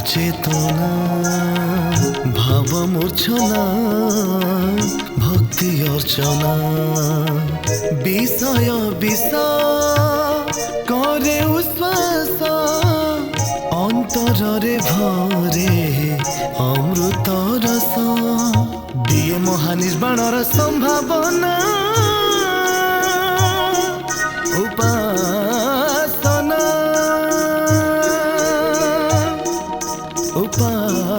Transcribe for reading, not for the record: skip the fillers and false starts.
चेतना भाव मूर्छना भक्ति अर्चना विषय विष करे उश्वास अंतरे भरे अमृत रस दिए महानिर्वाणर संभावना उपासना उपासना